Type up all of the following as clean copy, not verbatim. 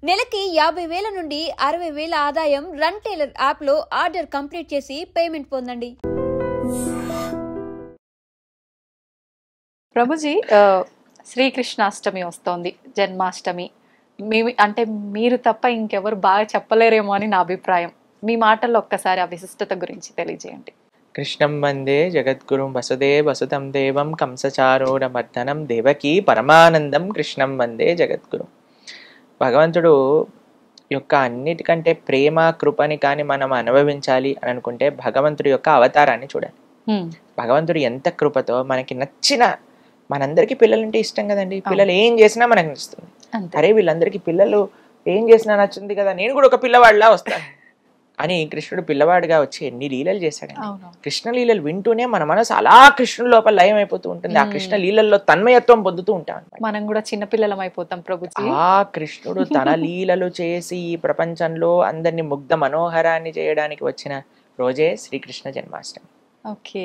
నెలకి 50,000 నుండి 60,000 ఆదాయం రన్ టైలర్ యాప్లో ఆర్డర్ కంప్లీట్ చేసి పేమెంట్ పొందండి. ప్రభుజీ, శ్రీకృష్ణాష్టమి వస్తోంది, జన్మాష్టమి. అంటే మీరు తప్ప ఇంకెవరు బాగా చెప్పలేరేమో అని నా అభిప్రాయం. మీ మాటల్లో ఒక్కసారి ఆ విశిష్టత గురించి తెలియజేయండి. కృష్ణం వందే జగద్గురుం వసుదేవ వసుతం దేవం కంసచారూఢమర్దనం దేవకీ పరమానందం కృష్ణం వందే జగద్గురు. భగవంతుడు యొక్క అన్నిటికంటే ప్రేమ కృపని కానీ మనం అనుభవించాలి అని అనుకుంటే భగవంతుడి యొక్క అవతారాన్ని చూడాలి. భగవంతుడు ఎంత కృపతో మనకి నచ్చిన, మనందరికీ పిల్లలంటే ఇష్టం కదండి, పిల్లలు ఏం చేసినా మనకు నచ్చుతుంది. అరే వీళ్ళందరికీ పిల్లలు ఏం చేసినా నచ్చుతుంది కదా, నేను కూడా ఒక పిల్లవాడిలా వస్తాను అని కృష్ణుడు పిల్లవాడిగా వచ్చి ఎన్ని లీలలు చేశాడండి. కృష్ణ లీలలు వింటూనే మన మనసు అలా కృష్ణుడి లోపల లయం అయిపోతూ ఉంటుంది. ఆ కృష్ణ లీలల్లో తన్మయత్వం పొందుతూ ఉంటాం. మనం కూడా చిన్నపిల్లలం అయిపోతాం ప్రభుజీ. ఆ కృష్ణుడు తన లీలలు చేసి ఈ ప్రపంచంలో అందరినీ ముగ్ధ మనోహరాన్ని చేయడానికి వచ్చిన రోజే శ్రీకృష్ణ జన్మాష్టమి.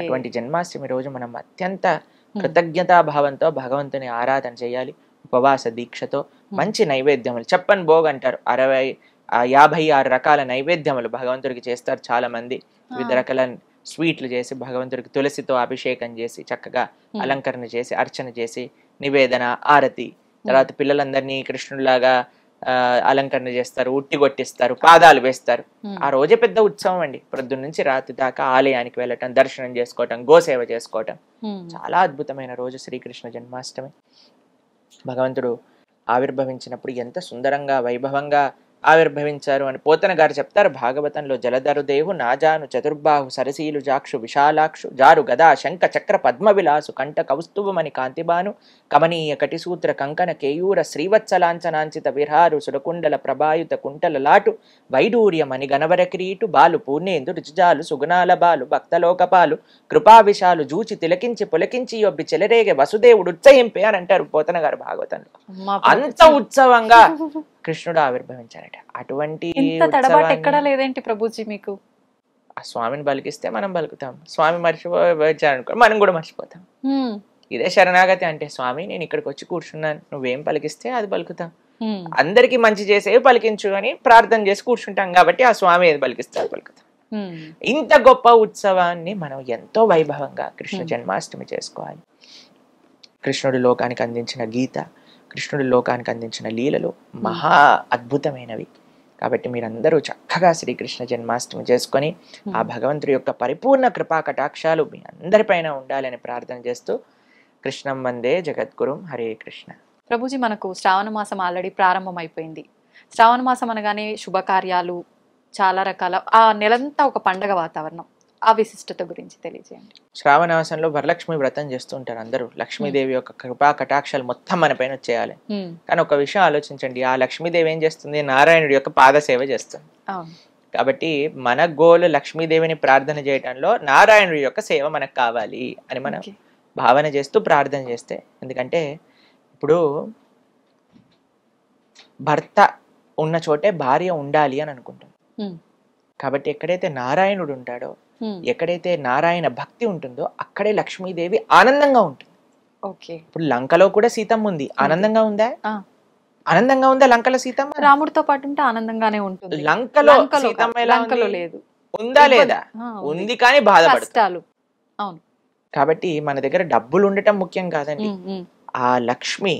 అటువంటి జన్మాష్టమి రోజు మనం అత్యంత కృతజ్ఞతాభావంతో భగవంతుని ఆరాధన చేయాలి. ఉపవాస దీక్షతో మంచి నైవేద్యములు, చెప్పని భోగ్ అంటారు, 56 రకాల నైవేద్యములు భగవంతుడికి చేస్తారు చాలా మంది. వివిధ రకాల స్వీట్లు చేసి భగవంతుడికి తులసితో అభిషేకం చేసి చక్కగా అలంకరణ చేసి అర్చన చేసి నివేదన, ఆరతి, తర్వాత పిల్లలందరినీ కృష్ణుడిలాగా అలంకరణ చేస్తారు, ఉట్టి కొట్టిస్తారు, పాదాలు వేస్తారు. ఆ రోజే పెద్ద ఉత్సవం అండి. ప్రొద్దున నుంచి రాత్రి దాకా ఆలయానికి వెళ్ళటం, దర్శనం చేసుకోవటం, గోసేవ చేసుకోవటం. చాలా అద్భుతమైన రోజు శ్రీకృష్ణ జన్మాష్టమి. భగవంతుడు ఆవిర్భవించినప్పుడు ఎంత సుందరంగా వైభవంగా ఆవిర్భవించారు అని పోతన గారు చెప్తారు భాగవతంలో. జలధరు దేవు నాజాను చతుర్బాహు సరసీలు జాక్షు విశాలాక్షు జారు గదా శంఖ చక్ర పద్మ విలాసు కంఠ కౌస్తుభమని కాంతిబాను కమనీయ కటిసూత్ర కంకణ కేయూర శ్రీవత్సలాంఛనాంచిత విహారు సురకుండల ప్రభాయుత కుంటల లాటు వైడూర్యమని గణవర కిరీటు బాలు పూర్ణేందు రుచిజాలు సుగుణాల బాలు భక్తలోకపాలు కృపావిశాలు జూచి తిలకించి పులకించి యొబ్బి చెలరేగే వసుదేవుడు ఉత్సహింపే అని అంటారు పోతన గారు భాగవతంలో. అంత ఉత్సవంగా కృష్ణుడు ఆవిర్భవించారట. అటువంటి ఎక్కడా లేదేంటి ప్రభుజీ మీకు? ఆ స్వామిని పలికిస్తే మనం పలుకుతాం, స్వామి మర్చిపోయారనుకో మనం కూడా మర్చిపోతాం. ఇదే శరణాగతి అంటే, స్వామి నేను ఇక్కడికి వచ్చి కూర్చున్నాను, నువ్వేం పలికిస్తే అది పలుకుతాం. అందరికి మంచి చేసేవి పలికించు అని ప్రార్థన చేసి కూర్చుంటాం కాబట్టి ఆ స్వామి ఏది పలికిస్తే అది పలుకుతాం. ఇంత గొప్ప ఉత్సవాన్ని మనం ఎంతో వైభవంగా కృష్ణ జన్మాష్టమి చేసుకోవాలి. కృష్ణుడి లోకానికి అందించిన గీత, కృష్ణుడి లోకానికి అందించిన లీలలు మహా అద్భుతమైనవి. కాబట్టి మీరందరూ చక్కగా శ్రీకృష్ణ జన్మాష్టమి చేసుకొని ఆ భగవంతుడి యొక్క పరిపూర్ణ కృపా కటాక్షాలు మీ అందరిపైన ఉండాలని ప్రార్థన చేస్తూ కృష్ణం వందే జగద్గురుం. హరే కృష్ణ. ప్రభుజీ, మనకు శ్రావణ మాసం ఆల్రెడీ ప్రారంభం అయిపోయింది. శ్రావణ మాసం అనగానే శుభకార్యాలు, చాలా రకాల, ఆ నెలంతా ఒక పండగ వాతావరణం. ఆ విశిష్టత గురించి తెలియజేయండి. శ్రావణ మాసంలో వరలక్ష్మి వ్రతం చేస్తూ ఉంటారు అందరూ. లక్ష్మీదేవి యొక్క కృపా కటాక్షాలు మొత్తం మన పైన వచ్చేయాలి. కానీ ఒక విషయం ఆలోచించండి, ఆ లక్ష్మీదేవి ఏం చేస్తుంది? నారాయణుడి యొక్క పాదసేవ చేస్తుంది. కాబట్టి మన గోలు లక్ష్మీదేవిని ప్రార్థన చేయటంలో నారాయణుడి యొక్క సేవ మనకు కావాలి అని మనం భావన చేస్తూ ప్రార్థన చేస్తే, ఎందుకంటే ఇప్పుడు భర్త ఉన్న చోటే భార్య ఉండాలి అని అనుకుంటాం. కాబట్టి ఎక్కడైతే నారాయణుడు ఉంటాడో, ఎక్కడైతే నారాయణ భక్తి ఉంటుందో అక్కడే లక్ష్మీదేవి ఆనందంగా ఉంటుంది. ఇప్పుడు లంకలో కూడా సీతమ్మ ఉంది, ఆనందంగా ఉందా? ఆనందంగా ఉందా లంకలో సీతమ్మ? రాముడితో పాటు ఉంటే ఆనందంగానే ఉంటుంది. లంకలో సీతమ్మ లేదు, ఉందా లేదా? ఉంది కానీ బాధపడతారు. అవును. కాబట్టి మన దగ్గర డబ్బులు ఉండటం ముఖ్యం కాదండి. ఆ లక్ష్మి,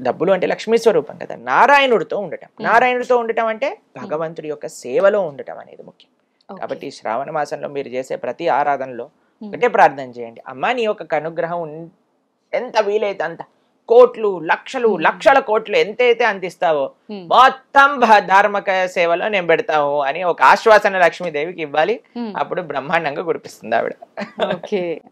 డబ్బులు అంటే లక్ష్మీ స్వరూపం కదా, నారాయణుడితో ఉండటం. నారాయణుడితో ఉండటం అంటే భగవంతుడి యొక్క సేవలో ఉండటం అనేది ముఖ్యం. కాబట్టి శ్రావణ మాసంలో మీరు చేసే ప్రతి ఆరాధనలో ఒకటే ప్రార్థన చేయండి, అమ్మా నీ యొక్క అనుగ్రహం ఎంత వీలైతే అంత, కోట్లు లక్షలు లక్షల కోట్లు ఎంతైతే అందిస్తావో మొత్తం ధార్మిక సేవలో నేను పెడతావు అని ఒక ఆశ్వాసన లక్ష్మీదేవికి ఇవ్వాలి. అప్పుడు బ్రహ్మాండంగా కురిపిస్తుంది ఆవిడ.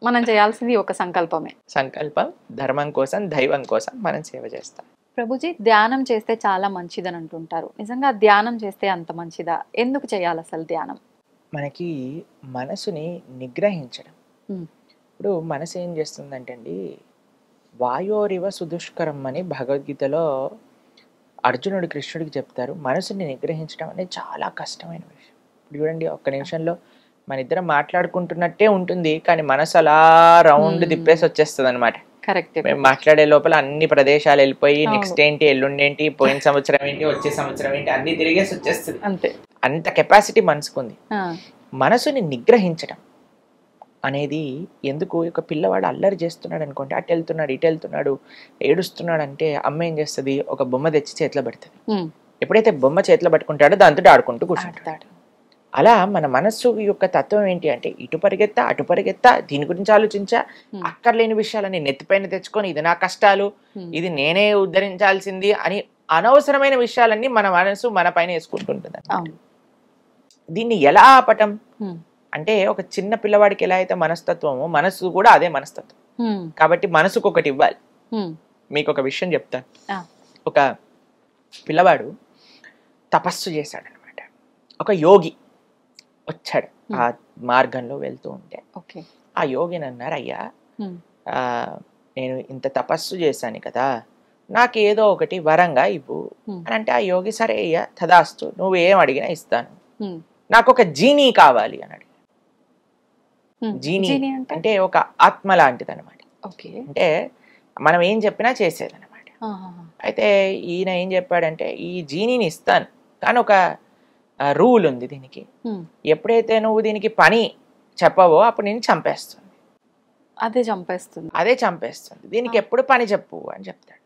మనం చేయాల్సింది ఒక సంకల్పమే. సంకల్పం, ధర్మం కోసం, దైవం కోసం మనం సేవ చేస్తాం. ప్రభుజీ, ధ్యానం చేస్తే చాలా మంచిదని అంటుంటారు. నిజంగా ధ్యానం చేస్తే అంత మంచిదా? ఎందుకు చేయాలి అసలు ధ్యానం? మనకి మనసుని నిగ్రహించడం. ఇప్పుడు మనసు ఏం చేస్తుందంటే అండి, వాయోరివ సుదుష్కరం అని భగవద్గీతలో అర్జునుడు కృష్ణుడికి చెప్తారు. మనసుని నిగ్రహించడం అనేది చాలా కష్టమైన విషయం. ఇప్పుడు చూడండి, ఒక్క నిమిషంలో మన ఇద్దరం మాట్లాడుకుంటున్నట్టే ఉంటుంది, కానీ మనసు అలా రౌండ్ తిప్పేసి వచ్చేస్తుంది అనమాట. కరెక్ట్. మేము మాట్లాడే లోపల అన్ని ప్రదేశాలు వెళ్ళిపోయి నెక్స్ట్ ఏంటి, ఎల్లుండి ఏంటి, పోయిన సంవత్సరం ఏంటి, వచ్చే సంవత్సరం ఏంటి అన్ని తిరిగేసి వచ్చేస్తుంది. అంతే. అంత కెపాసిటీ మనసుకుంది. మనసుని నిగ్రహించడం అనేది ఎందుకు, ఒక పిల్లవాడు అల్లరి చేస్తున్నాడు అనుకోండి, అటు వెళ్తున్నాడు ఇటు వెళ్తున్నాడు ఏడుస్తున్నాడు అంటే అమ్మ ఏం చేస్తుంది, ఒక బొమ్మ తెచ్చి చేతిలో పెడుతుంది. ఎప్పుడైతే బొమ్మ చేతిలో పట్టుకుంటాడో దాంతో ఆడుకుంటూ కూర్చుంటాడు. అలా మన మనస్సు యొక్క తత్వం ఏంటి అంటే ఇటు పరిగెత్తా అటు పరిగెత్తా, దీని గురించి ఆలోచించా, అక్కర్లేని విషయాలని నెత్తిపైన తెచ్చుకొని ఇది నా కష్టాలు, ఇది నేనే ఉద్ధరించాల్సింది అని అనవసరమైన విషయాలన్నీ మన మనసు మన పైన వేసుకుంటుంటుంది. దీన్ని ఎలా ఆపటం అంటే, ఒక చిన్న పిల్లవాడికి ఎలా అయితే మనస్తత్వమో మనసు కూడా అదే మనస్తత్వం. కాబట్టి మనసుకు ఒకటి ఇవ్వాలి. మీకు ఒక విషయం చెప్తాను. ఒక పిల్లవాడు తపస్సు చేశాడు అనమాట. ఒక యోగి వచ్చాడు ఆ మార్గంలో వెళ్తూ ఉంటే. ఆ యోగిని అన్నారు, అయ్యా నేను ఇంత తపస్సు చేశాను కదా, నాకు ఏదో ఒకటి వరంగా ఇవ్వు అని అంటే, ఆ యోగి సరే అయ్యా తదాస్తు, నువ్వు ఏం అడిగినా ఇస్తాను, నాకు ఒక జీనీ కావాలి అని అడిగాడు. జీనీ అంటే ఒక ఆత్మ లాంటిది అనమాట. అంటే మనం ఏం చెప్పినా చేసేది అనమాట. అయితే ఈయన ఏం చెప్పాడంటే, ఈ జీనీని ఇస్తాను కానీ ఒక రూల్ ఉంది దీనికి, ఎప్పుడైతే నువ్వు దీనికి పని చెప్పవో అప్పుడు నేను చంపేస్తుంది. అదే చంపేస్తుంది, దీనికి ఎప్పుడు పని చెప్పు అని చెప్తాడు.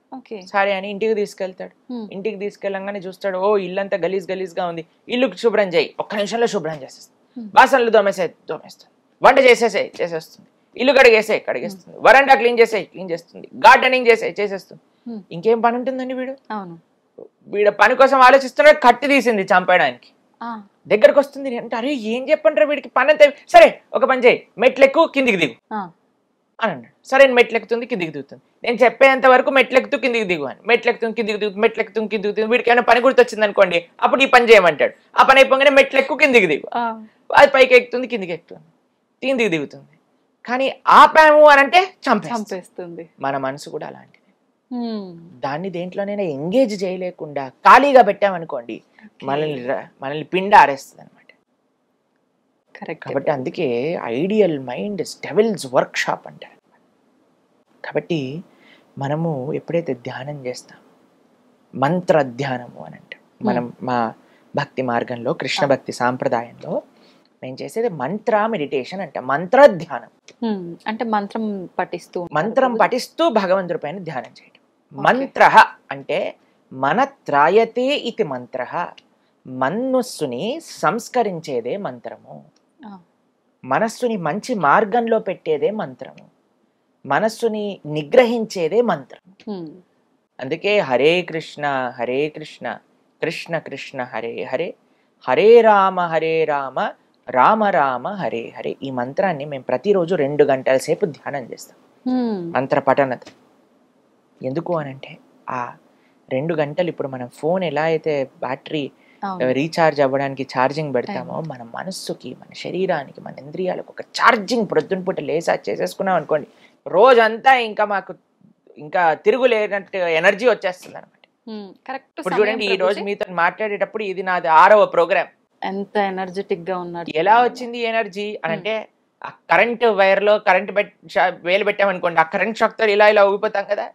సరే అని ఇంటికి తీసుకెళ్తాడు. ఇంటికి తీసుకెళ్ళంగానే చూస్తాడు, ఓ ఇల్లంతా గలీజ్ గలీజ్గా ఉంది, ఇల్లు శుభ్రం చేయి, ఒక్క నిమిషంలో శుభ్రం చేసేస్తుంది. బాసనలు దోమేస్తుంది, వంట చేసేస్తుంది, ఇల్లు కడిగేస్తుంది, వరండా క్లీన్ చేస్తుంది, గార్డెనింగ్ చేసేస్తుంది. ఇంకేం పని ఉంటుందండి వీడు పని కోసం ఆలోచిస్తున్నాడు, కత్తి తీసింది చంపేయడానికి. దగ్గరకు వస్తుంది అంటే, అరే ఏం చెప్పంటారు వీడికి పని అంతే, సరే ఒక పని చేయి, మెట్లెక్కు కిందికి దిగు అని అన్నాడు. సరే మెట్లెక్కుతుంది కిందికి దిగుతుంది, నేను చెప్పేంత వరకు మెట్లెక్కుతూ కిందికి దిగు అని. మెట్లెక్కుతుంది కిందికి దిగుతుంది, వీడికి ఏమైనా పని గుర్తొచ్చింది అనుకోండి, అప్పుడు ఈ పని చేయమంటాడు. ఆ పని అయిపోగానే మెట్లెక్కు కిందికి దిగు, అది పైకి ఎక్కుతుంది కిందికి ఎక్కుతుంది, కిందికి దిగుతుంది. కానీ ఆపాము అని అంటే చంపేస్తుంది. మన మనసు కూడా అలాంటిది. దాన్ని దేంట్లోనైనా ఎంగేజ్ చేయలేకుండా ఖాళీగా పెట్టామనుకోండి, మనల్ని పిండి ఆరేస్తుంది అనమాట. కాబట్టి అందుకే ideal mind devil's workshop అంటారు. కాబట్టి మనము ఎప్పుడైతే ధ్యానం చేస్తాం, మంత్ర ధ్యానము అని అంటాం. మనం మా భక్తి మార్గంలో, కృష్ణ భక్తి సాంప్రదాయంలో మేము చేసేది మంత్ర మెడిటేషన్ అంట. మంత్ర ధ్యానం అంటే మంత్రం పఠిస్తూ భగవంతుడి పైన ధ్యానం చేయడం. మంత్ర అంటే మనత్రాయతే ఇది మంత్ర, మనస్సుని సంస్కరించేదే మంత్రము, మనస్సుని మంచి మార్గంలో పెట్టేదే మంత్రము, మనస్సుని నిగ్రహించేదే మంత్రం. అందుకే హరే కృష్ణ కృష్ణ కృష్ణ హరే హరే, హరే రామ రామ రామ హరే హరే. ఈ మంత్రాన్ని మేము ప్రతిరోజు 2 గంటల సేపు ధ్యానం చేస్తాం, మంత్ర పఠనత. ఎందుకు అనంటే, ఆ 2 గంటలు ఇప్పుడు మనం ఫోన్ ఎలా అయితే బ్యాటరీ రీఛార్జ్ అవ్వడానికి ఛార్జింగ్ పెడతామో, మన మనస్సుకి, మన శరీరానికి, మన ఇంద్రియాలకు ఒక ఛార్జింగ్ ప్రొద్దున పూట లేసా చేసేసుకున్నాం అనుకోండి, రోజంతా ఇంకా మాకు ఇంకా తిరుగులేనట్టు ఎనర్జీ వచ్చేస్తుంది అనమాట. ఇప్పుడు చూడండి, ఈ రోజు మీతో మాట్లాడేటప్పుడు ఇది నాది 6వ ప్రోగ్రామ్. ఎంత ఎనర్జెటిక్ గా ఉన్నారు. ఎలా వచ్చింది ఎనర్జీ అని అంటే, ఆ కరెంట్ వైర్ లో కరెంట్ వేలు పెట్టామనుకోండి, ఆ కరెంట్ షాక్ తో ఇలా ఊగిపోతాం కదా.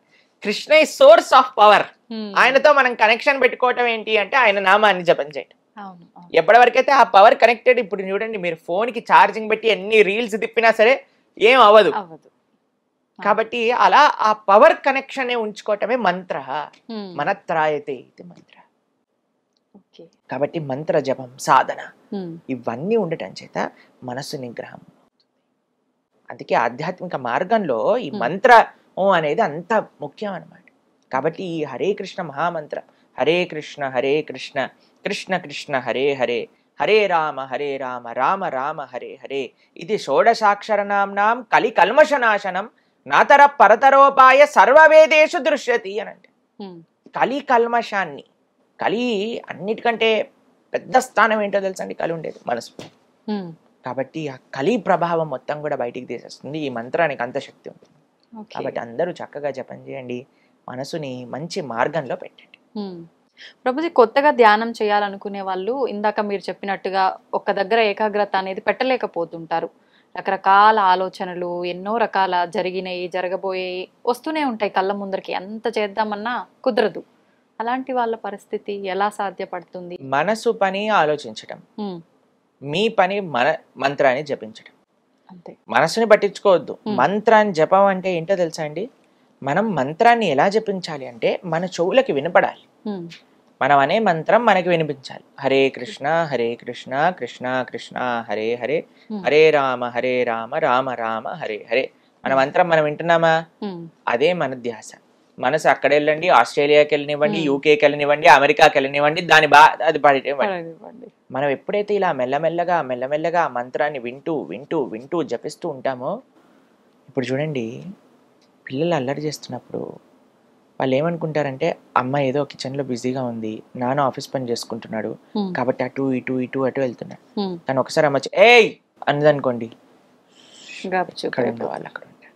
కృష్ణ ఈ సోర్స్ ఆఫ్ పవర్. ఆయనతో మనం కనెక్షన్ పెట్టుకోవటం ఏంటి అంటే, ఆయన నామాన్ని జపం చేయటం. ఎప్పటి వరకైతే ఆ పవర్ కనెక్టెడ్, ఇప్పుడు చూడండి మీరు ఫోన్ కి ఛార్జింగ్ పెట్టి ఎన్ని రీల్స్ తిప్పినా సరే ఏం అవ్వదు. కాబట్టి అలా ఆ పవర్ కనెక్షన్ ఉంచుకోవటమే మంత్ర. మనత్రాయతే ఇది మంత్ర. కాబట్టి మంత్ర జపం, సాధన ఇవన్నీ ఉండటం చేత మనస్సు నిగ్రహం. అందుకే ఆధ్యాత్మిక మార్గంలో ఈ మంత్ర అనేది అంత ముఖ్యం అన్నమాట. కాబట్టి ఈ హరే కృష్ణ మహామంత్ర, హరే కృష్ణ కృష్ణ కృష్ణ హరే హరే, హరే రామ రామ రామ హరే హరే, ఇది షోడశాక్షరనామ్నాం కలి కల్మషనాశనం నాతర పరతరోపాయ సర్వవేదేషు దృశ్యతి అని అంటే, కలి కల్మషాన్ని, కలి అన్నిటికంటే పెద్ద స్థానం ఏంటో తెలుసండి, కలి ఉండేది మనసు. కాబట్టి ఆ కలి ప్రభావం మొత్తం కూడా బయటికి తీసేస్తుంది. ఈ మంత్రానికి అంత శక్తి ఉంటుంది. కాబట్టి అందరూ చక్కగా జపం చేయండి, మనసుని మంచి మార్గంలో పెట్టండి. ప్రభుజీ, కొత్తగా ధ్యానం చేయాలనుకునే వాళ్ళు ఇందాక మీరు చెప్పినట్టుగా ఒక్క దగ్గర ఏకాగ్రత అనేది పెట్టలేకపోతుంటారు. రకరకాల ఆలోచనలు, ఎన్నో రకాల జరిగినాయి, జరగబోయేవి వస్తూనే ఉంటాయి కళ్ళ ముందరికి. ఎంత చేద్దామన్నా కుదరదు. అలాంటి వాళ్ళ పరిస్థితి ఎలా సాధ్యపడుతుంది? మనసు పని ఆలోచించటం, ఉమ్, మీ పని మంత్రాన్ని జపించటం. అంతే. మనసుని పట్టించుకోవద్దు. మంత్రాన్ని జపం అంటే ఏంటో తెలుసా అండి? మనం మంత్రాన్ని ఎలా జపించాలి అంటే మన చెవులకి వినపడాలి. ఉమ్, మనం అనే మంత్రం మనకి వినిపించాలి. హరే కృష్ణ కృష్ణ కృష్ణ హరే హరే, హరే రామ రామ రామ హరే హరే. మన మంత్రం మనం వింటున్నామా? ఉమ్, అదే మన ధ్యాస. మనసు అక్కడ వెళ్ళండి, ఆస్ట్రేలియాకి వెళ్ళనివ్వండి, యూకేకి వెళ్ళనివ్వండి, అమెరికాకి వెళ్ళనివ్వండి, అది పడేవ్వండి. మనం ఎప్పుడైతే ఇలా మెల్లమెల్లగా మెల్లమెల్లగా మంత్రాన్ని వింటూ వింటూ వింటూ జపిస్తూ ఉంటామో, ఇప్పుడు చూడండి, పిల్లలు అల్లరి చేస్తున్నప్పుడు వాళ్ళు ఏమనుకుంటారంటే, అమ్మ ఏదో కిచెన్లో బిజీగా ఉంది, నాన్న ఆఫీస్ పని చేసుకుంటున్నాడు కాబట్టి అటు ఇటు ఇటు అటు వెళ్తున్నాడు. తను ఒకసారి అమ్మ ఏయ్ అన్నదనుకోండి, అక్కడ ఉన్న వాళ్ళు అక్కడ ఉంటారు.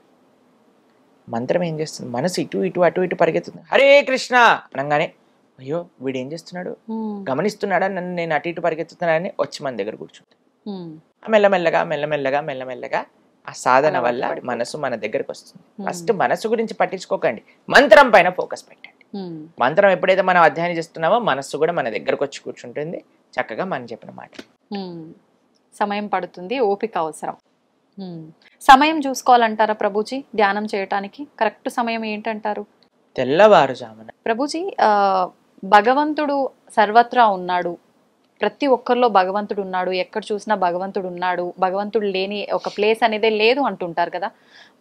మంత్రం ఏం చేస్తుంది? మనసు ఇటు ఇటు అటు ఇటు పరిగెత్తుంది. హరే కృష్ణ అనగానే, అయ్యో వీడు ఏం చేస్తున్నాడు, గమనిస్తున్నాడా నన్ను, నేను అటు ఇటు పరిగెత్తుతున్నానని వచ్చి మన దగ్గర కూర్చుంటాడు. మెల్లమెల్లగా మెల్లమెల్లగా మెల్లమెల్లగా ఆ సాధన వల్ల మనసు మన దగ్గరకు వస్తుంది. ఫస్ట్ మనసు గురించి పట్టించుకోకండి, మంత్రం పైన ఫోకస్ పెట్టండి. మంత్రం ఎప్పుడైతే మనం అధ్యయనం చేస్తున్నామో మనస్సు కూడా మన దగ్గరకు వచ్చి కూర్చుంటుంది, చక్కగా మనం చెప్పిన మాట. సమయం పడుతుంది, ఓపిక అవసరం. సమయం చూసుకోవాలంటారా ప్రభుజీ ధ్యానం చేయటానికి? కరెక్ట్ సమయం ఏంటంటారు? తెల్లవారుజామున. ప్రభుజీ, భగవంతుడు సర్వత్రా ఉన్నాడు, ప్రతి ఒక్కరిలో భగవంతుడు ఉన్నాడు, ఎక్కడ చూసినా భగవంతుడు ఉన్నాడు, భగవంతుడు లేని ఒక ప్లేస్ అనేదే లేదు అంటుంటారు కదా.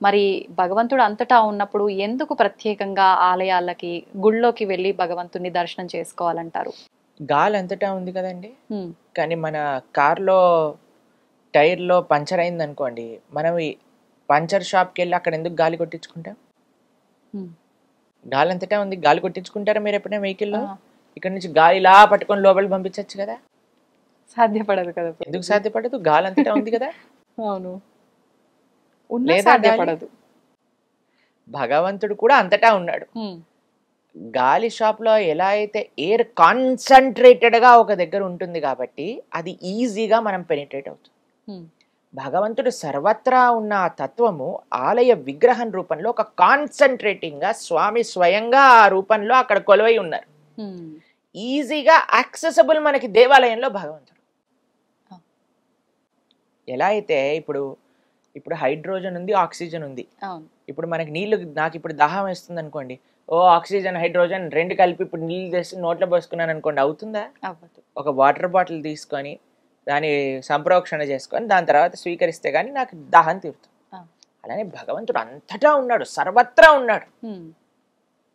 మరి భగవంతుడు అంతటా ఉన్నప్పుడు ఎందుకు ప్రత్యేకంగా ఆలయాలకి, గుళ్ళోకి వెళ్ళి భగవంతుని దర్శనం చేసుకోవాలంటారు? గాలి అంతటా ఉంది కదండి. కానీ మన కార్లో టైర్లో పంచర్ అయింది అనుకోండి, మనం ఈ పంచర్ షాప్కి వెళ్ళి అక్కడ ఎందుకు గాలి కొట్టించుకుంటాం? గాలి అంతటా ఉంది, గాలి కొట్టించుకుంటారా మీరు ఎప్పుడైనా వెహికల్లో? ఇక్కడ నుంచి గాలి ఇలా పట్టుకొని లోపలికి పంపించచ్చు కదా. సాధ్యపడదు కదా. ఎందుకు సాధ్యపడదు? గాలి అంతటా ఉంది కదా. అవును, సాధ్యపడదు. భగవంతుడు కూడా అంతటా ఉన్నాడు. గాలి షాప్ లో ఎలా అయితే ఎయిర్ కాన్సన్ట్రేటెడ్ గా ఒక దగ్గర ఉంటుంది కాబట్టి అది ఈజీగా మనం పెనిట్రేట్ అవుతుంది. భగవంతుడు సర్వత్రా ఉన్న ఆ తత్వము ఆలయ విగ్రహం రూపంలో ఒక కాన్సన్ట్రేటింగ్ గా స్వామి స్వయంగా ఆ రూపంలో అక్కడ కొలువై ఉన్నారు. ఈజీగా యాక్సెసబుల్ మనకి దేవాలయంలో భగవంతుడు. ఎలా అయితే ఇప్పుడు హైడ్రోజన్ ఉంది, ఆక్సిజన్ ఉంది. ఇప్పుడు మనకి నీళ్లు, నాకు ఇప్పుడు దాహం వేస్తుంది అనుకోండి, ఆక్సిజన్ హైడ్రోజన్ రెండు కలిపి ఇప్పుడు నీళ్ళు తెచ్చి నోట్లో పోసుకున్నాను అనుకోండి, అవుతుందా? ఒక వాటర్ బాటిల్ తీసుకొని దాన్ని సంప్రోక్షణ చేసుకొని దాని తర్వాత స్వీకరిస్తే గానీ నాకు దాహం తీరుతుంది. అలానే భగవంతుడు అంతటా ఉన్నాడు, సర్వత్రా ఉన్నాడు.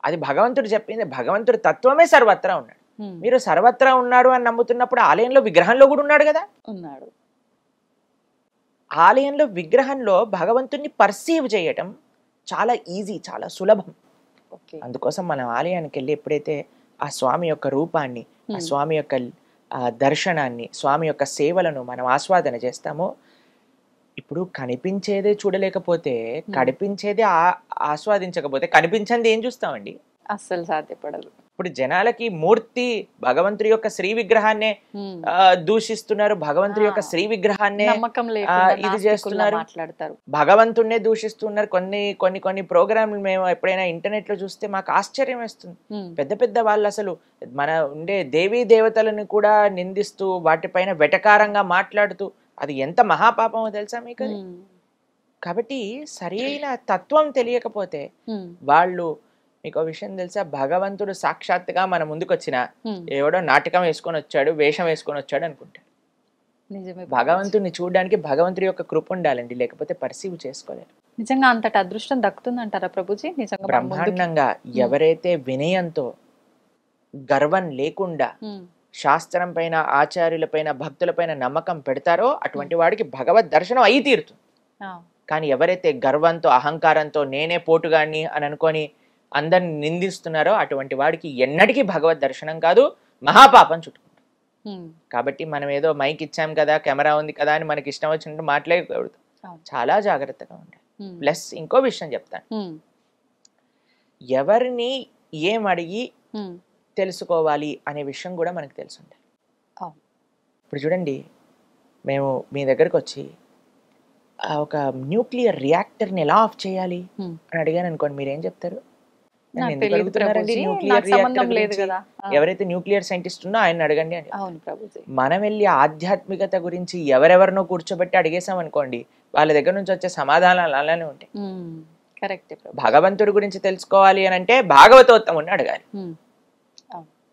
అది భగవంతుడు చెప్పింది, భగవంతుడి తత్వమే సర్వత్రా ఉన్నాడు. మీరు సర్వత్రా ఉన్నాడు అని నమ్ముతున్నప్పుడు ఆలయంలో విగ్రహంలో కూడా ఉన్నాడు కదా. ఉన్నాడు. ఆలయంలో విగ్రహంలో భగవంతుడిని పర్సీవ్ చేయటం చాలా ఈజీ, చాలా సులభం. అందుకోసం మనం ఆలయానికి వెళ్ళి ఎప్పుడైతే ఆ స్వామి యొక్క రూపాన్ని, ఆ స్వామి యొక్క దర్శనాన్ని, స్వామి యొక్క సేవలను మనం ఆస్వాదన చేస్తామో, ఇప్పుడు కనిపించేదే చూడలేకపోతే, కనిపించేదే ఆస్వాదించకపోతే కనిపించింది ఏం చూస్తామండి? అస్సలు సాధ్యపడదు. ఇప్పుడు జనాలకి మూర్తి భగవంతుడి యొక్క శ్రీ విగ్రహాన్నే దూషిస్తున్నారు, భగవంతుడి యొక్క శ్రీ విగ్రహాన్నే ఇది చేస్తున్నారు, భగవంతుడినే దూషిస్తున్నారు. కొన్ని ప్రోగ్రాంలు మేము ఎప్పుడైనా ఇంటర్నెట్ లో చూస్తే మాకు ఆశ్చర్యం వేస్తుంది. పెద్ద పెద్ద వాళ్ళు అసలు మన ఉండే దేవీ దేవతలను కూడా నిందిస్తూ వాటిపైన వెటకారంగా మాట్లాడుతూ, అది ఎంత మహాపాపమో తెలుసా మీకు? కాబట్టి సరి అయిన తత్వం తెలియకపోతే వాళ్ళు, మీకు విషయం తెలుసా, భగవంతుడు సాక్షాత్తుగా మన ముందుకు వచ్చిన ఎవడో నాటకం వేసుకొని వచ్చాడు, వేషం వేసుకొని వచ్చాడు అనుకుంటాడు. భగవంతుడిని చూడడానికి భగవంతుడి యొక్క కృప ఉండాలండి, లేకపోతే పర్సీవ్ చేసుకోలేరు. నిజంగా అంతటి అదృష్టం దక్కుతుందంటారా ప్రభుజీ? నిజంగా బ్రహ్మాండంగా ఎవరైతే వినయంతో, గర్వం లేకుండా శాస్త్రం పైన, ఆచార్యుల పైన, భక్తుల పైన నమ్మకం పెడతారో అటువంటి వాడికి భగవద్ దర్శనం అయి తీరుతుంది. కానీ ఎవరైతే గర్వంతో, అహంకారంతో, నేనే పోటుగాన్ని అని అనుకొని అందరిని నిందిస్తున్నారో అటువంటి వాడికి ఎన్నటికీ భగవద్ దర్శనం కాదు, మహాపాపం చుట్టుకుంటాం. కాబట్టి మనం ఏదో మైక్ ఇచ్చాం కదా, కెమెరా ఉంది కదా అని మనకి ఇష్టం వచ్చినట్టు మాట్లాడకూడదు, చాలా జాగ్రత్తగా ఉండాలి. ప్లస్ ఇంకో విషయం చెప్తాను, ఎవరిని ఏం అడిగి తెలుసుకోవాలి అనే విషయం కూడా మనకు తెలిసి ఉండాలి. ఇప్పుడు చూడండి, మేము మీ దగ్గరకు వచ్చి ఒక న్యూక్లియర్ రియాక్టర్ని ఎలా ఆఫ్ చేయాలి అని అడిగాను అనుకోండి, మీరేం చెప్తారు? నాకు ఎందుకు తెలియదు అడుగుతున్నారండి ప్రభుజీ, న్యూక్లియర్ నాకు సంబంధం రియాక్టర్ లేదు గురించి? కదా. ఎవరైతే న్యూక్లియర్ సైంటిస్ట్ ఉన్నో ఆయన అడగండి అని. అవును ప్రభుజీ. మనం వెళ్ళి ఆధ్యాత్మికత గురించి ఎవరెవరినో కూర్చోబెట్టి అడిగేసాం అనుకోండి, వాళ్ళ దగ్గర నుంచి వచ్చే సమాధానాలు అలానే ఉంటాయి. కరెక్ట్. భగవంతుడి గురించి తెలుసుకోవాలి అని అంటే భాగవతోత్తముని అడగాలి.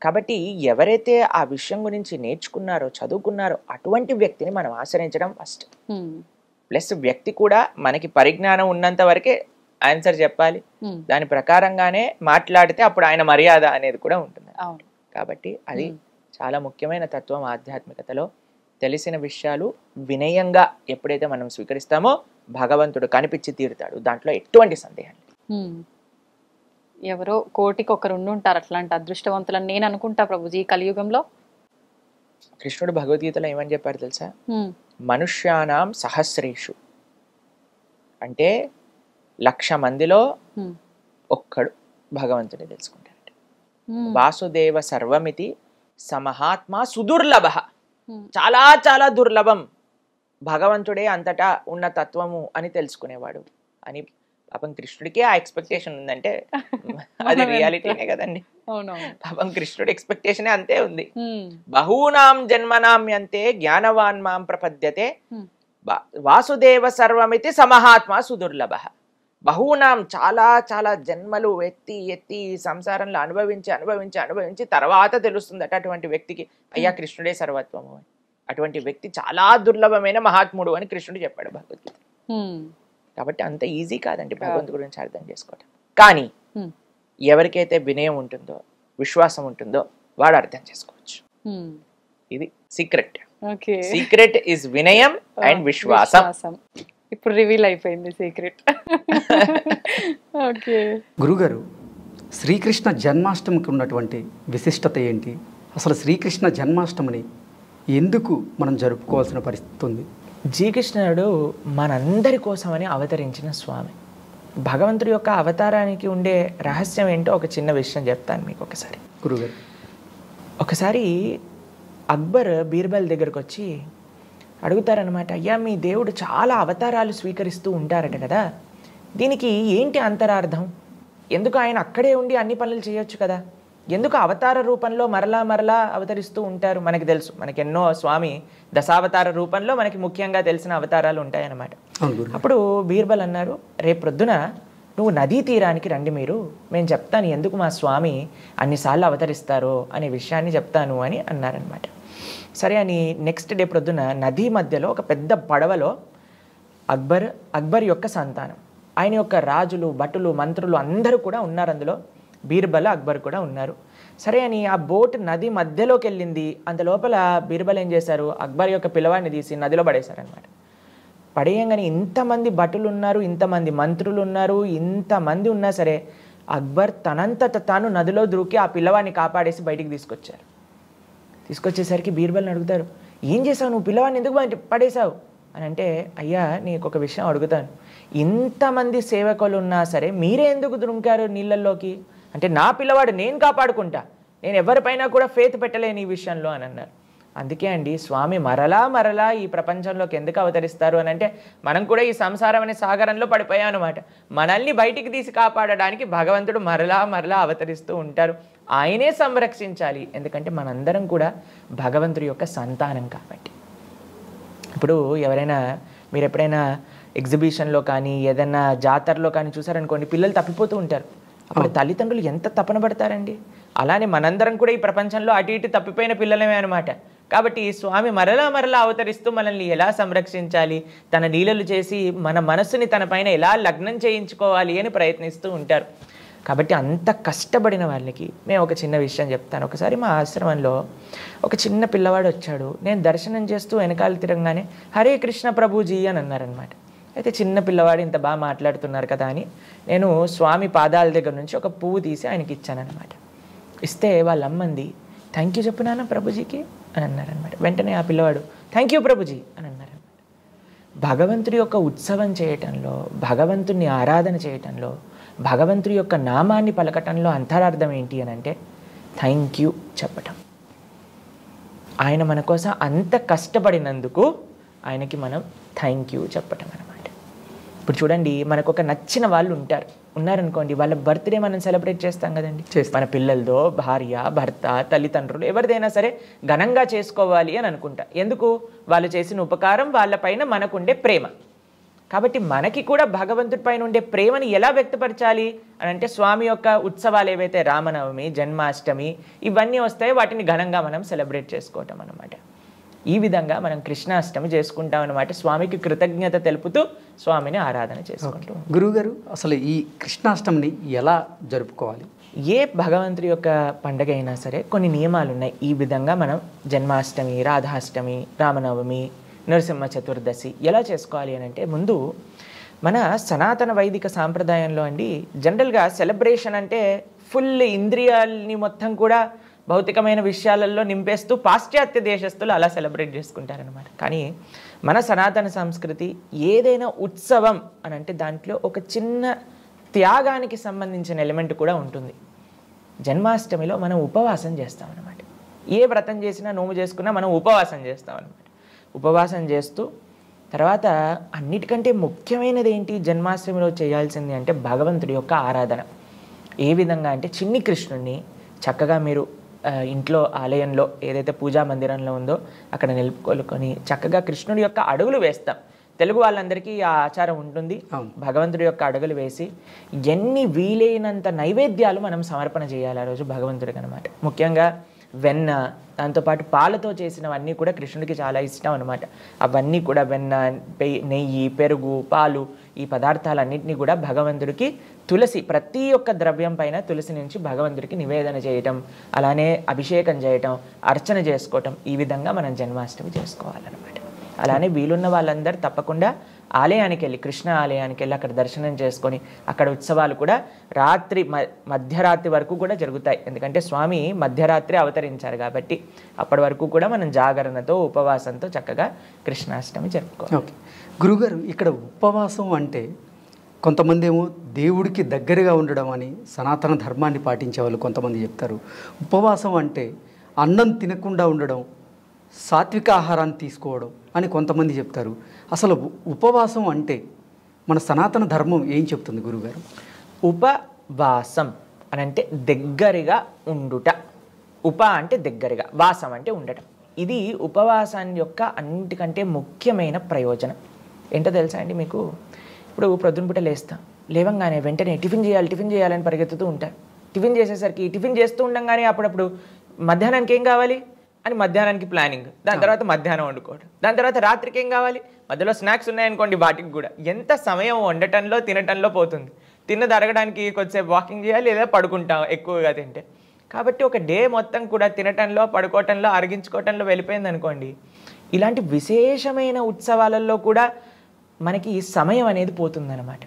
కాబట్టి ఎవరైతే ఆ విషయం గురించి నేర్చుకున్నారో, చదువుకున్నారో అటువంటి వ్యక్తిని మనం ఆశ్రయించడం ఫస్ట్. ప్లస్ వ్యక్తి కూడా మనకి పరిజ్ఞానం ఉన్నంత వరకే ఆన్సర్ చెప్పాలి, దాని ప్రకారంగానే మాట్లాడితే అప్పుడు ఆయన మర్యాద అనేది కూడా ఉంటుంది. కాబట్టి అది చాలా ముఖ్యమైన తత్వం ఆధ్యాత్మికతలో. తెలిసిన విషయాలు వినయంగా ఎప్పుడైతే మనం స్వీకరిస్తామో భగవంతుడు కనిపించి తీరుతాడు, దాంట్లో ఎటువంటి సందేహం లేదు. ఎవరో కోటికి ఒకరు ఉండుంటారు అట్లాంటి అదృష్టవంతులని నేను అనుకుంటా ప్రభుజీ ఈ కలియుగంలో. కృష్ణుడు భగవద్గీతలో ఏమని చెప్పారు తెలుసా? మనుష్యానాం సహస్రేషు అంటే 1,00,000 మందిలో ఒక్కడు భగవంతుని తెలుసుకుంటారట. వాసుదేవ సర్వమితి సమహాత్మ సుదుర్లభ, చాలా చాలా దుర్లభం భగవంతుడే అంతటా ఉన్న తత్వము అని తెలుసుకునేవాడు అని. పాపం కృష్ణుడికే ఆ ఎక్స్పెక్టేషన్ ఉందంటే అది రియాలిటీనే కదండి. పాపం కృష్ణుడి ఎక్స్పెక్టేషన్ అంతే ఉంది. బహూనాం జన్మనామ్యంతే జ్ఞానవాన్ మాం ప్రపద్యతే వాసుదేవ సర్వమితి సమహాత్మ సుదుర్లభ. బహూనాం చాలా చాలా జన్మలు ఎత్తి ఎత్తి సంసారంలో అనుభవించి తర్వాత తెలుస్తుందట అటువంటి వ్యక్తికి అయ్యా కృష్ణుడే సర్వత్వము అని. అటువంటి వ్యక్తి చాలా దుర్లభమైన మహాత్ముడు అని కృష్ణుడు చెప్పాడు భగవద్గీత. కాబట్టి అంత ఈజీ కాదండి భగవంతుడి గురించి అర్థం చేసుకోవటం. కానీ ఎవరికైతే వినయం ఉంటుందో, విశ్వాసం ఉంటుందో వాడు అర్థం చేసుకోవచ్చు. ఇది సీక్రెట్. సీక్రెట్ ఇస్ వినయం అండ్ విశ్వాసం. ఇప్పుడు రివీల్ అయిపోయింది సీక్రెట్. ఓకే గురుగారు, శ్రీకృష్ణ జన్మాష్టమికి ఉన్నటువంటి విశిష్టత ఏంటి? అసలు శ్రీకృష్ణ జన్మాష్టమిని ఎందుకు మనం జరుపుకోవాల్సిన పరిస్థితి ఉంది? శ్రీకృష్ణుడు మనందరి కోసమని అవతరించిన స్వామి. భగవంతుడి యొక్క అవతారానికి ఉండే రహస్యం ఏంటో ఒక చిన్న విషయం చెప్తాను మీకు. ఒకసారి గురుగారు, ఒకసారి అక్బర్ బీర్బల్ దగ్గరకు వచ్చి అడుగుతారనమాట, అయ్యా మీ దేవుడు చాలా అవతారాలు స్వీకరిస్తూ ఉంటారట కదా, దీనికి ఏంటి అంతరార్థం? ఎందుకు ఆయన అక్కడే ఉండి అన్ని పనులు చేయొచ్చు కదా, ఎందుకు అవతార రూపంలో మరలా అవతరిస్తూ ఉంటారు? మనకి తెలుసు, మనకి ఎన్నో స్వామి దశావతార రూపంలో మనకి ముఖ్యంగా తెలిసిన అవతారాలు ఉంటాయన్నమాట. అప్పుడు బీర్బల్ అన్నారు, రేపు ప్రొద్దున నువ్వు నదీ తీరానికి రండి, మేము చెప్తాను ఎందుకు మా స్వామి అన్నిసార్లు అవతరిస్తారో అనే విషయాన్ని చెప్తాను అని అన్నారనమాట. సరే అని నెక్స్ట్ డే ప్రొద్దున నదీ మధ్యలో ఒక పెద్ద పడవలో అక్బర్ యొక్క సంతానం, ఆయన యొక్క రాజులు, భటులు, మంత్రులు అందరూ కూడా ఉన్నారు అందులో. బీర్బల్, అక్బర్ కూడా ఉన్నారు. సరే అని ఆ బోట్ నది మధ్యలోకి వెళ్ళింది. అంత లోపల బీర్బల్ ఏం చేశారు, అక్బర్ యొక్క పిల్లవాడిని తీసి నదిలో పడేశారనమాట. పడేయంగానే ఇంతమంది భటులు ఉన్నారు, ఇంతమంది మంత్రులు ఉన్నారు, ఇంతమంది ఉన్నా సరే అక్బర్ తనంతట తాను నదిలో దూకి ఆ పిల్లవాడిని కాపాడేసి బయటికి తీసుకొచ్చారు. తీసుకొచ్చేసరికి బీర్బల్ని అడుగుతారు, ఏం చేసావు నువ్వు, పిల్లవాడిని ఎందుకు పడేశావు అని అంటే, అయ్యా నీకు ఒక విషయం అడుగుతాను, ఇంతమంది సేవకులు ఉన్నా సరే మీరే ఎందుకు దుంకారు నీళ్ళల్లోకి అంటే, నా పిల్లవాడు నేను కాపాడుకుంటా, నేను ఎవరిపైనా కూడా ఫేత్ పెట్టలేను ఈ విషయంలో అని అన్నారు. అందుకే అండి స్వామి మరలా ఈ ప్రపంచంలోకి ఎందుకు అవతరిస్తారు అని అంటే, మనం కూడా ఈ సంసారం అనే సాగరంలో పడిపోయాం అనమాట. మనల్ని బయటికి తీసి కాపాడడానికి భగవంతుడు మరలా అవతరిస్తూ ఉంటారు. ఆయనే సంరక్షించాలి, ఎందుకంటే మనందరం కూడా భగవంతుడి యొక్క సంతానం కాబట్టి. ఇప్పుడు మీరు ఎప్పుడైనా ఎగ్జిబిషన్లో కానీ ఏదైనా జాతరలో కానీ చూసారనుకోండి, పిల్లలు తప్పిపోతూ ఉంటారు. అప్పుడు తల్లిదండ్రులు ఎంత తపన పడతారండి. అలానే మనందరం కూడా ఈ ప్రపంచంలో అటు ఇటు తప్పిపోయిన పిల్లలమే అనమాట. కాబట్టి స్వామి మరలా అవతరిస్తూ మనల్ని ఎలా సంరక్షించాలి, తన లీలలు చేసి మన మనస్సుని తన పైన ఎలా లగ్నం చేయించుకోవాలి అని ప్రయత్నిస్తూ ఉంటారు. కాబట్టి అంత కష్టపడిన వాళ్ళకి మేము ఒక చిన్న విషయం చెప్తాను. ఒకసారి మా ఆశ్రమంలో ఒక చిన్న పిల్లవాడు వచ్చాడు. నేను దర్శనం చేస్తూ వెనకాల తిరగగానే హరే కృష్ణ ప్రభుజీ అని అన్నారనమాట. అయితే చిన్న పిల్లవాడు ఇంత బాగా మాట్లాడుతున్నారు కదా అని నేను స్వామి పాదాల దగ్గర నుంచి ఒక పువ్వు తీసి ఆయనకి ఇచ్చానమాట. ఇస్తే వాళ్ళ అమ్మంది, థ్యాంక్ యూ చెప్పు నాన్న ప్రభుజీకి అని అన్నారనమాట. వెంటనే ఆ పిల్లవాడు థ్యాంక్ యూ ప్రభుజీ అని అన్నారనమాట. భగవంతుడి యొక్క ఉత్సవం చేయటంలో, భగవంతుని ఆరాధన చేయటంలో, భగవంతుడి యొక్క నామాన్ని పలకటంలో అంతరార్థం ఏంటి అని అంటే థ్యాంక్ యూ చెప్పటం. ఆయన మన కోసం అంత కష్టపడినందుకు ఆయనకి మనం థ్యాంక్ యూ చెప్పటం అన్నమాట. ఇప్పుడు చూడండి, మనకు ఒక నచ్చిన వాళ్ళు ఉన్నారనుకోండి, వాళ్ళ బర్త్డే మనం సెలబ్రేట్ చేస్తాం కదండి. మన పిల్లలతో, భార్య, భర్త, తల్లిదండ్రులు ఎవరిదైనా సరే ఘనంగా చేసుకోవాలి అని అనుకుంటా. ఎందుకు? వాళ్ళు చేసిన ఉపకారం, వాళ్ళపైన మనకుండే ప్రేమ. కాబట్టి మనకి కూడా భగవంతుడి పైన ఉండే ప్రేమని ఎలా వ్యక్తపరచాలి అని అంటే, స్వామి యొక్క ఉత్సవాలు ఏవైతే రామనవమి, జన్మాష్టమి ఇవన్నీ వస్తాయో వాటిని ఘనంగా మనం సెలబ్రేట్ చేసుకోవటం అన్నమాట. ఈ విధంగా మనం కృష్ణాష్టమి చేసుకుంటాం అన్నమాట. స్వామికి కృతజ్ఞత తెలుపుతూ స్వామిని ఆరాధన చేసుకుంటాం. గురువుగారు, అసలు ఈ కృష్ణాష్టమిని ఎలా జరుపుకోవాలి? ఏ భగవంతుడి యొక్క పండుగ అయినా సరే కొన్ని నియమాలు ఉన్నాయి. ఈ విధంగా మనం జన్మాష్టమి, రాధాష్టమి, రామనవమి, నరసింహ చతుర్దశి ఎలా చేసుకోవాలి అని అంటే, ముందు మన సనాతన వైదిక సాంప్రదాయంలో అండి జనరల్గా సెలబ్రేషన్ అంటే ఫుల్ ఇంద్రియాలని మొత్తం కూడా భౌతికమైన విషయాలలో నింపేస్తూ పాశ్చాత్య దేశస్తులు అలా సెలబ్రేట్ చేసుకుంటారనమాట. కానీ మన సనాతన సంస్కృతి ఏదైనా ఉత్సవం అని అంటే దాంట్లో ఒక చిన్న త్యాగానికి సంబంధించిన ఎలిమెంట్ కూడా ఉంటుంది. జన్మాష్టమిలో మనం ఉపవాసం చేస్తామన్నమాట. ఏ వ్రతం చేసినా, నోము చేసుకున్నా మనం ఉపవాసం చేస్తామన్నమాట. ఉపవాసం చేస్తూ తర్వాత అన్నిటికంటే ముఖ్యమైనది ఏంటి జన్మాష్టమిలో చేయాల్సింది అంటే భగవంతుడి యొక్క ఆరాధన. ఏ విధంగా అంటే చిన్ని కృష్ణుడిని చక్కగా మీరు ఇంట్లో ఆలయంలో ఏదైతే పూజా మందిరంలో ఉందో అక్కడ నిలుపుకొలుకొని చక్కగా కృష్ణుడి యొక్క అడుగులు వేస్తాం. తెలుగు వాళ్ళందరికీ ఆ ఆచారం ఉంటుంది. భగవంతుడి యొక్క అడుగులు వేసి ఎన్ని వీలైనంత నైవేద్యాలు మనం సమర్పణ చేయాలి ఆ రోజు భగవంతుడికి అనమాట. ముఖ్యంగా వెన్న, దాంతోపాటు పాలతో చేసినవన్నీ కూడా కృష్ణుడికి చాలా ఇష్టం అనమాట. అవన్నీ కూడా వెన్న, నెయ్యి, పెరుగు, పాలు ఈ పదార్థాలన్నింటినీ కూడా భగవంతుడికి తులసి, ప్రతి ఒక్క ద్రవ్యం పైన తులసి నుంచి భగవంతుడికి నివేదన చేయటం, అలానే అభిషేకం చేయటం, అర్చన చేసుకోవటం, ఈ విధంగా మనం జన్మాష్టమి చేసుకోవాలన్నమాట. అలానే వీలున్న వాళ్ళందరూ తప్పకుండా ఆలయానికి వెళ్ళి, కృష్ణ ఆలయానికి వెళ్ళి అక్కడ దర్శనం చేసుకొని అక్కడ ఉత్సవాలు కూడా రాత్రి మధ్యరాత్రి వరకు కూడా జరుగుతాయి. ఎందుకంటే స్వామి మధ్యరాత్రి అవతరించారు కాబట్టి అప్పటి వరకు కూడా మనం జాగరణతో, ఉపవాసంతో చక్కగా కృష్ణాష్టమి జరుపుకోవాలి. ఓకే గురుగారు, ఇక్కడ ఉపవాసం అంటే కొంతమంది ఏమో దేవుడికి దగ్గరగా ఉండడం అని సనాతన ధర్మాన్ని పాటించే వాళ్ళు కొంతమంది చెప్తారు. ఉపవాసం అంటే అన్నం తినకుండా ఉండడం, సాత్విక ఆహారాన్ని తీసుకోవడం అని కొంతమంది చెప్తారు. అసలు ఉపవాసం అంటే మన సనాతన ధర్మం ఏం చెప్తుంది గురుగారు? ఉపవాసం అని అంటే దగ్గరగా ఉండుట. ఉప అంటే దగ్గరగా, వాసం అంటే ఉండటం. ఇది ఉపవాసాన్ని యొక్క అన్నిటికంటే ముఖ్యమైన ప్రయోజనం. ఏంటో తెలుసా అండి మీకు? ఇప్పుడు ప్రొద్దున పూట లేవంగానే వెంటనే టిఫిన్ చేయాలని పరిగెత్తుతూ ఉంటారు. టిఫిన్ చేసేసరికి టిఫిన్ చేస్తూ ఉండగానే అప్పుడప్పుడు మధ్యాహ్నానికి ఏం కావాలి అని మధ్యాహ్నానికి ప్లానింగ్, దాని తర్వాత మధ్యాహ్నం వండుకోవడం, దాని తర్వాత రాత్రికి ఏం కావాలి, మధ్యలో స్నాక్స్ ఉన్నాయనుకోండి వాటికి కూడా ఎంత సమయం వండటంలో తినటంలో పోతుంది. తిన్నది అరగడానికి కొద్దిసేపు వాకింగ్ చేయాలి, లేదా పడుకుంటాం ఎక్కువగా తింటే. కాబట్టి ఒక డే మొత్తం కూడా తినటంలో, పడుకోవటంలో, అరిగించుకోవటంలో వెళ్ళిపోయింది అనుకోండి. ఇలాంటి విశేషమైన ఉత్సవాలలో కూడా మనకి ఈ సమయం అనేది పోతుందన్నమాట.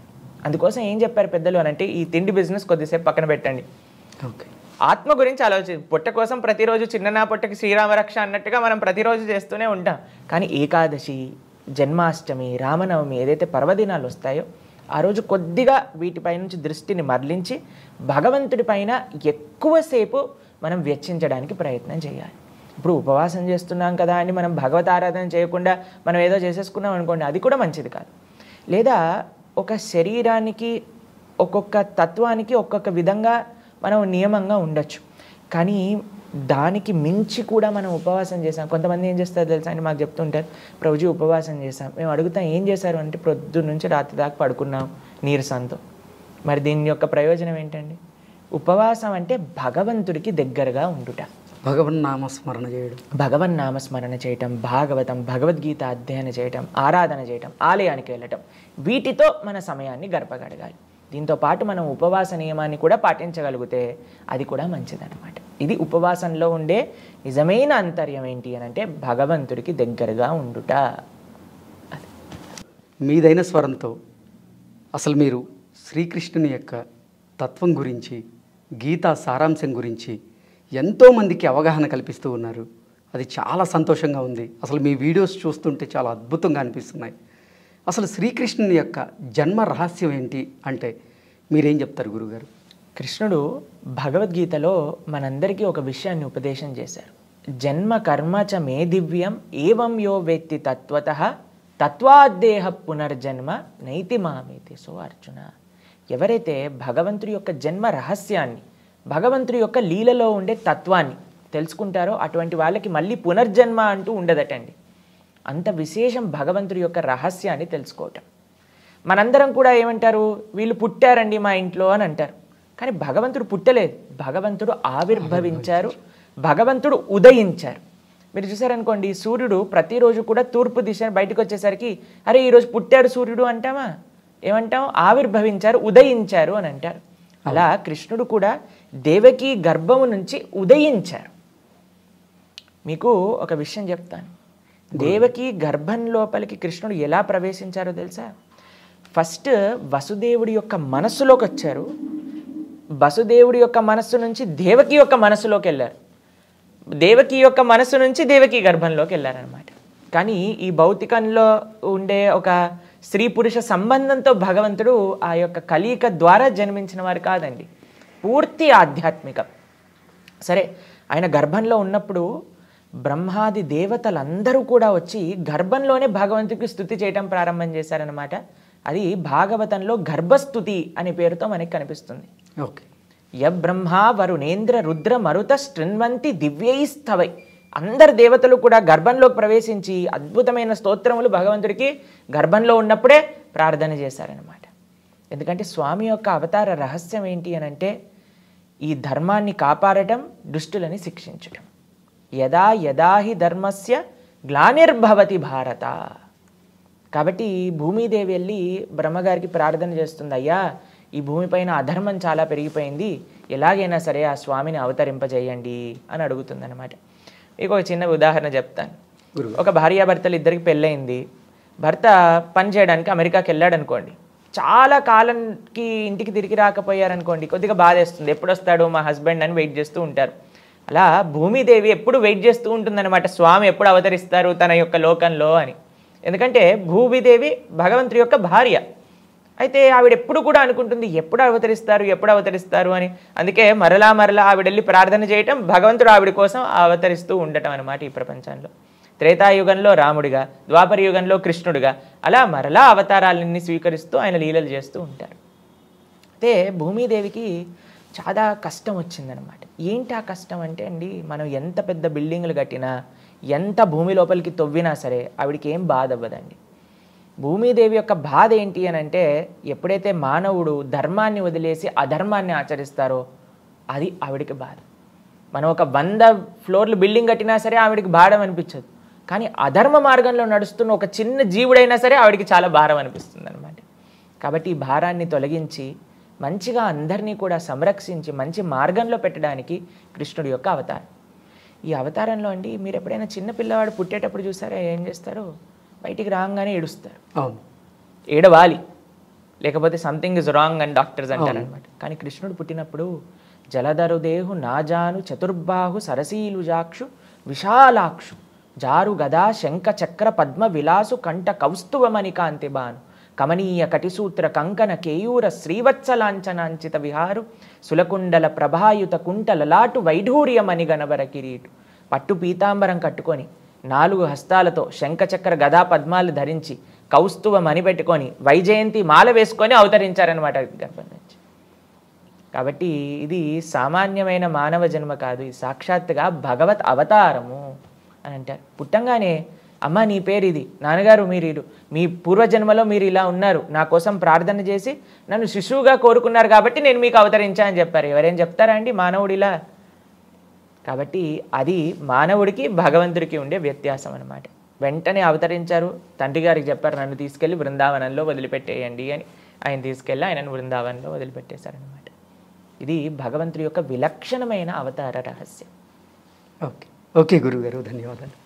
అందుకోసం ఏం చెప్పారు పెద్దలు అని అంటే, ఈ తిండి బిజినెస్ కొద్దిసేపు పక్కన పెట్టండి. ఓకే, ఆత్మ గురించి పొట్ట కోసం ప్రతిరోజు చిన్న పొట్టకి శ్రీరామరక్ష అన్నట్టుగా మనం ప్రతిరోజు చేస్తూనే ఉంటాం. కానీ ఏకాదశి, జన్మాష్టమి, రామనవమి ఏదైతే పర్వదినాలు వస్తాయో ఆ రోజు కొద్దిగా వీటిపై నుంచి దృష్టిని మరలించి భగవంతుడి పైన ఎక్కువసేపు మనం వెచ్చించడానికి ప్రయత్నం చేయాలి. ఇప్పుడు ఉపవాసం చేస్తున్నాం కదా అని మనం భగవత్ ఆరాధన చేయకుండా మనం ఏదో చేసేసుకున్నాం అనుకోండి, అది కూడా మంచిది కాదు. లేదా ఒక శరీరానికి, ఒక్కొక్క తత్వానికి ఒక్కొక్క విధంగా మనం నియమంగా ఉండొచ్చు. కానీ దానికి మించి కూడా మనం ఉపవాసం చేసాం. కొంతమంది ఏం చేస్తారు తెలుసా అండి, మాకు చెప్తుంటారు, ప్రభుజీ ఉపవాసం చేసాం. మేము అడుగుతాం ఏం చేశారు అంటే, ప్రొద్దున నుంచి రాత్రి దాకా పడుకున్నాం నీరసంతో. మరి దీని యొక్క ప్రయోజనం ఏంటండి? ఉపవాసం అంటే భగవంతుడికి దగ్గరగా ఉండుట, భగవన్నామస్మరణ చేయడం, భగవన్నామస్మరణ చేయటం, భాగవతం, భగవద్గీత అధ్యయనం చేయటం, ఆరాధన చేయటం, ఆలయానికి వెళ్ళటం, వీటితో మన సమయాన్ని గడపగలగాలి. దీంతో పాటు మనం ఉపవాస నియమాన్ని కూడా పాటించగలిగితే అది కూడా మంచిదన్నమాట. ఇది ఉపవాసంలో ఉండే నిజమైన అంతర్యం ఏంటి అని అంటే భగవంతుడికి దగ్గరగా ఉండుట. మీదైన స్వరంతో అసలు మీరు శ్రీకృష్ణుని యొక్క తత్వం గురించి, గీతా సారాంశం గురించి ఎంతోమందికి అవగాహన కల్పిస్తూ ఉన్నారు. అది చాలా సంతోషంగా ఉంది. అసలు మీ వీడియోస్ చూస్తుంటే చాలా అద్భుతంగా అనిపిస్తున్నాయి. అసలు శ్రీకృష్ణుని యొక్క జన్మ రహస్యం ఏంటి అంటే మీరేం చెప్తారు గురుగారు? కృష్ణుడు భగవద్గీతలో మనందరికీ ఒక విషయాన్ని ఉపదేశం చేశారు. జన్మ కర్మ చ మే దివ్యం ఏవం యో వేత్తి తత్వతః తత్వాదేహ పునర్జన్మ నైతి మామేతి. సో అర్జున, ఎవరైతే భగవంతుడి యొక్క జన్మ రహస్యాన్ని, భగవంతుడి యొక్క లీలలో ఉండే తత్వాన్ని తెలుసుకుంటారో అటువంటి వాళ్ళకి మళ్ళీ పునర్జన్మ అంటూ ఉండదటండి. అంత విశేషం భగవంతుడి యొక్క రహస్యాన్ని తెలుసుకోవటం. మనందరం కూడా ఏమంటారు, వీళ్ళు పుట్టారండి మా ఇంట్లో అని అంటారు. కానీ భగవంతుడు పుట్టలేదు, భగవంతుడు ఆవిర్భవించారు, భగవంతుడు ఉదయించారు. మీరు చూసారనుకోండి, సూర్యుడు ప్రతిరోజు కూడా తూర్పు దిశ బయటకు వచ్చేసరికి అరే ఈరోజు పుట్టాడు సూర్యుడు అంటామా? ఏమంటాం? ఆవిర్భవించారు, ఉదయించారు అని అంటారు. అలా కృష్ణుడు కూడా దేవకీ గర్భము నుంచి ఉదయించారు. మీకు ఒక విషయం చెప్తాను. దేవకీ గర్భం లోపలికి కృష్ణుడు ఎలా ప్రవేశించారో తెలుసా? ఫస్ట్ వసుదేవుడి యొక్క మనస్సులోకి వచ్చారు. వసుదేవుడి యొక్క మనస్సు నుంచి దేవకి యొక్క మనస్సులోకి వెళ్ళారు. దేవకి యొక్క మనస్సు నుంచి దేవకి గర్భంలోకి వెళ్ళారనమాట. కానీ ఈ భౌతికంలో ఉండే ఒక స్త్రీ పురుష సంబంధంతో భగవంతుడు ఆ యొక్క కలయిక ద్వారా జన్మించిన వారు కాదండి, పూర్తి ఆధ్యాత్మికం. సరే, ఆయన గర్భంలో ఉన్నప్పుడు బ్రహ్మాది దేవతలందరూ కూడా వచ్చి గర్భంలోనే భగవంతుడికి స్తుతి చేయటం ప్రారంభం చేశారనమాట. అది భాగవతంలో గర్భస్తుతి అనే పేరుతో మనకి కనిపిస్తుంది. ఓకే. య బ్రహ్మ వరుణేంద్ర రుద్ర మరుత శృణ్వంతి దివ్యైస్తవై. అందరు దేవతలు కూడా గర్భంలోకి ప్రవేశించి అద్భుతమైన స్తోత్రములు భగవంతుడికి గర్భంలో ఉన్నప్పుడే ప్రార్థన చేశారనమాట. ఎందుకంటే స్వామి యొక్క అవతార రహస్యం ఏంటి అని అంటే ఈ ధర్మాన్ని కాపాడటం, దుష్టులని శిక్షించటం. యదా యదాహి ధర్మస్య గ్లానిర్భవతి భారత. కాబట్టి భూమిదేవి వెళ్ళి బ్రహ్మగారికి ప్రార్థన చేస్తుంది, అయ్యా ఈ భూమిపైన అధర్మం చాలా పెరిగిపోయింది, ఎలాగైనా సరే ఆ స్వామిని అవతరింపజేయండి అని అడుగుతుంది అనమాట. మీకు ఒక చిన్న ఉదాహరణ చెప్తాను. ఒక భార్యాభర్తలు ఇద్దరికి పెళ్ళయింది. భర్త పని చేయడానికి అమెరికాకి వెళ్ళాడు అనుకోండి. చాలా కాలంకి ఇంటికి తిరిగి రాకపోయారనుకోండి, కొద్దిగా బాధేస్తుంది. ఎప్పుడు వస్తాడు మా హస్బెండ్ అని వెయిట్ చేస్తూ ఉంటారు. అలా భూమిదేవి ఎప్పుడు వెయిట్ చేస్తూ ఉంటుందన్నమాట, స్వామి ఎప్పుడు అవతరిస్తారు తన యొక్క లోకంలో అని. ఎందుకంటే భూమిదేవి భగవంతుడి యొక్క భార్య. అయితే ఆవిడ ఎప్పుడు కూడా అనుకుంటుంది ఎప్పుడు అవతరిస్తారు అని. అందుకే మరలా ఆవిడ వెళ్ళి ప్రార్థన చేయటం, భగవంతుడు ఆవిడ కోసం అవతరిస్తూ ఉండటం అనమాట ఈ ప్రపంచంలో. త్రేతాయుగంలో రాముడిగా, ద్వాపర యుగంలో కృష్ణుడిగా, అలా మరలా అవతారాలన్నీ స్వీకరిస్తూ ఆయన లీలలు చేస్తూ ఉంటారు. అయితే భూమిదేవికి చాలా కష్టం వచ్చిందనమాట. ఏంటి ఆ కష్టం అంటే అండి, మనం ఎంత పెద్ద బిల్డింగ్లు కట్టినా, ఎంత భూమి లోపలికి తవ్వినా సరే ఆవిడికి ఏం బాధ అవ్వదండి. భూమిదేవి యొక్క బాధ ఏంటి అని అంటే ఎప్పుడైతే మానవుడు ధర్మాన్ని వదిలేసి అధర్మాన్ని ఆచరిస్తారో అది ఆవిడికి బాధ. మనం ఒక 100 ఫ్లోర్లు బిల్డింగ్ కట్టినా సరే ఆవిడికి భారం అనిపించదు. కానీ అధర్మ మార్గంలో నడుస్తున్న ఒక చిన్న జీవుడైనా సరే ఆవిడికి చాలా భారం అనిపిస్తుంది అనమాట. కాబట్టి ఈ భారాన్ని తొలగించి మంచిగా అందరినీ కూడా సంరక్షించి మంచి మార్గంలో పెట్టడానికి కృష్ణుడి యొక్క అవతారం. ఈ అవతారంలో అండి మీరు ఎప్పుడైనా చిన్న పిల్లవాడు పుట్టేటప్పుడు చూసారా ఏం చేస్తారు? బయటికి రాగానే ఏడుస్తారు. అవును, ఏడవాలి, లేకపోతే సంథింగ్ ఇస్ రాంగ్ అని డాక్టర్స్ అంటారు అనమాట. కానీ కృష్ణుడు పుట్టినప్పుడు జలధరుదేహు నాజాను చతుర్బాహు సరసీలుజాక్షు విశాలాక్షు జారు గదా శంఖ చక్ర పద్మ విలాసు కంఠ కౌస్తువమణి కాంతిబాను కమనీయ కటిసూత్ర కంకణ కేయూర శ్రీవత్సలాంఛనాంచిత విహారు సులకుండల ప్రభాయుత కుంటలలాటు వైఢూర్యమణి గణవర కిరీటు. పట్టు పీతాంబరం కట్టుకొని 4 హస్తాలతో శంఖచక్ర గదా పద్మాలు ధరించి కౌస్తువ మణి పెట్టుకొని వైజయంతి మాల వేసుకొని అవతరించారనమాట గర్భం నుంచి. కాబట్టి ఇది సామాన్యమైన మానవ జన్మ కాదు, ఇది సాక్షాత్తుగా భగవత్ అవతారము అని అంటారు. పుట్టంగానే అమ్మ నీ పేరు ఇది, నాన్నగారు మీరు మీ పూర్వజన్మలో మీరు ఇలా ఉన్నారు, నా కోసం ప్రార్థన చేసి నన్ను శిశువుగా కోరుకున్నారు కాబట్టి నేను మీకు అవతరించా అని చెప్పారు. ఎవరేం చెప్తారా అండి మానవుడిలా? కాబట్టి అది మానవుడికి భగవంతుడికి ఉండే వ్యత్యాసం అనమాట. వెంటనే అవతరించారు, తండ్రి గారికి చెప్పారు నన్ను తీసుకెళ్ళి బృందావనంలో వదిలిపెట్టేయండి అని. ఆయన తీసుకెళ్ళి ఆయనను బృందావనంలో వదిలిపెట్టేశారనమాట. ఇది భగవంతుడి యొక్క విలక్షణమైన అవతార రహస్యం. ఓకే గురుగారు, ధన్యవాదాలు.